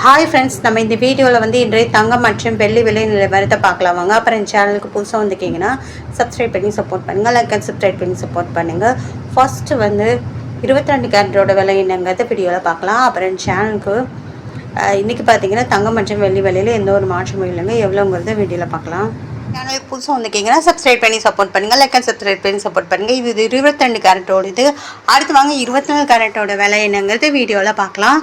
Hi friends, நம்ம இந்த வீடியோவில் வந்து இன்றைய தங்கம் மற்றும் வெள்ளி விலை நிலவரத்தை பார்க்கலாம் வாங்க. அப்புறம் இந்த சேனலுக்கு புதுசாக வந்துக்கிங்கன்னா சப்ஸ்கிரைப் பண்ணி சப்போர்ட் பண்ணுங்கள், லைக் அண்ட் சப்ஸ்கிரைப் பண்ணி சப்போர்ட் பண்ணுங்கள். ஃபர்ஸ்ட்டு வந்து 22 கேரட்டோட விலை என்னங்கிறத வீடியோவில் பார்க்கலாம். அப்புறம் இந்த சேனலுக்கு இன்றைக்கி பார்த்தீங்கன்னா தங்கம் மற்றும் வெள்ளி விலையில் எந்த ஒரு மாற்றமும் இல்லைங்க. எவ்வளோங்கிறத வீடியோவில் பார்க்கலாம். சேனலுக்கு புதுசாக வந்துக்கிங்கன்னா சப்ஸ்கிரைப் பண்ணி சப்போர்ட் பண்ணுங்கள், லைக் அண்ட் சப்ஸ்கிரைப் பண்ணி சப்போர்ட் பண்ணுங்கள். இது 22 கேரட்டோட இது. அடுத்து வாங்க 24 கேரட்டோட விலை என்னங்கிறது வீடியோவில் பார்க்கலாம்.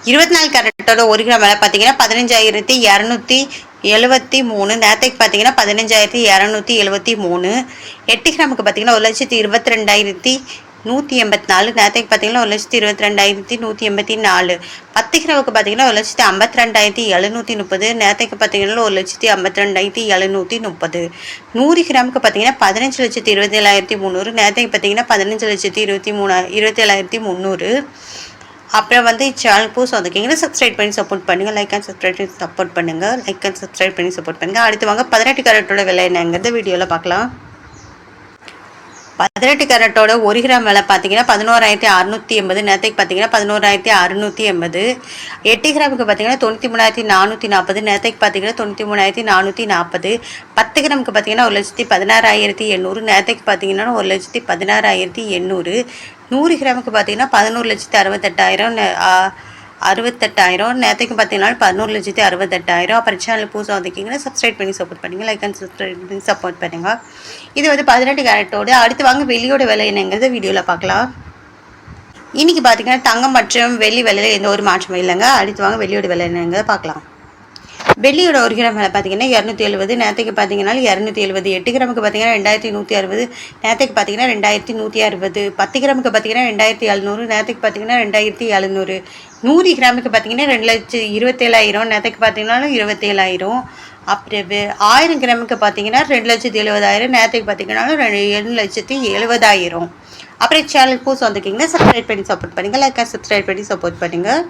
24 கேரட்டோட 1 கிராம் விலை பார்த்தீங்கன்னா 15,273. நேரத்தைக்கு பார்த்தீங்கன்னா 15,273. 8 கிராமுக்கு பார்த்தீங்கன்னா 1,22,184. நேரத்தைக்கு பார்த்தீங்கன்னா 1,22,184. 10 கிராமுக்கு பார்த்தீங்கன்னா 1,52,730. நேரத்தைக்கு பார்த்தீங்கன்னா 1,52,730. 100 கிராமுக்கு பார்த்தீங்கன்னா 15,27,300. நேரத்தைக்கு பார்த்தீங்கன்னா 15,27,300. அப்புறம் வந்து சேனல் புதுசு வந்துக்கிங்கன்னா சப்ஸ்கிரைப் பண்ணி சப்போர்ட் பண்ணுங்கள், லைக் அண்ட் சப்ஸ்கிரைப் பண்ணி சப்போர்ட் பண்ணுங்கள், லைக் அண்ட் சப்ஸ்கிரைப் பண்ணி சப்போர்ட் பண்ணுங்கள். அடுத்து வாங்க 18 கேரட்டோட விலை என்னங்கிறத வீடியோவில் பார்க்கலாம். 18 கேரட்டோட 1 கிராம் விலை பார்த்தீங்கன்னா 11,680. நேரத்துக்கு பார்த்தீங்கன்னா 11,680. 8 கிராமுக்கு பார்த்தீங்கன்னா 93,440. நேரத்துக்கு பார்த்தீங்கன்னா 93,440. 10 கிராமுக்கு பார்த்தீங்கன்னா 1,16,800. நேரத்துக்கு பார்த்தீங்கன்னா 1,16,800. 100 கிராமுக்கு பார்த்தீங்கன்னா 11,68,000. நேரத்துக்கு பார்த்தீங்கன்னா 11,68,000. அப்புறம் சேனல் புதுசாக வந்துக்கிங்கன்னா சப்ஸ்கிரைப் பண்ணி சப்போர்ட் பண்ணுங்கள், லைக் அண்ட் சப்ஸ்கிரைப் பண்ணி சப்போர்ட் பண்ணுங்கள். இது வந்து 18 கேரட்டோடு. அடுத்து வாங்க வெள்ளியோட விலை என்னங்கிறத வீடியோவில் பார்க்கலாம். இன்றைக்கி பார்த்தீங்கன்னா தங்கம் மற்றும் வெள்ளி விலையில் எந்த ஒரு மாற்றமும் இல்லைங்க. அடுத்து வாங்க வெள்ளியோட விலை என்னங்கிறத பார்க்கலாம். வெள்ளியோட 1 கிராம் விலை பார்த்தீங்கன்னா 270. நேரத்துக்கு பார்த்தீங்கன்னா 270. 8 கிராமுக்கு பார்த்தீங்கன்னா 2,160. நேரத்துக்கு பார்த்தீங்கன்னா 2,160. 10 கிராமுக்கு பார்த்தீங்கன்னா 2,700. நேரத்துக்கு பார்த்தீங்கன்னா 2,700. 100 கிராமுக்கு பார்த்தீங்கன்னா 2,27,000. நேரத்துக்கு பார்த்தீங்கன்னா 27,000. அப்புறம் 1000 கிராமுக்கு பார்த்தீங்கன்னா 2,70,000. நேரத்துக்கு பார்த்தீங்கன்னா 2,70,000. அப்புறம் சேனல் புதுசு வந்துக்கிங்கன்னா சப்ஸ்கிரைப் பண்ணி சப்போர்ட் பண்ணுங்கள், லைக் சப்ஸ்கிரைப் பண்ணி சப்போர்ட் பண்ணுங்கள்.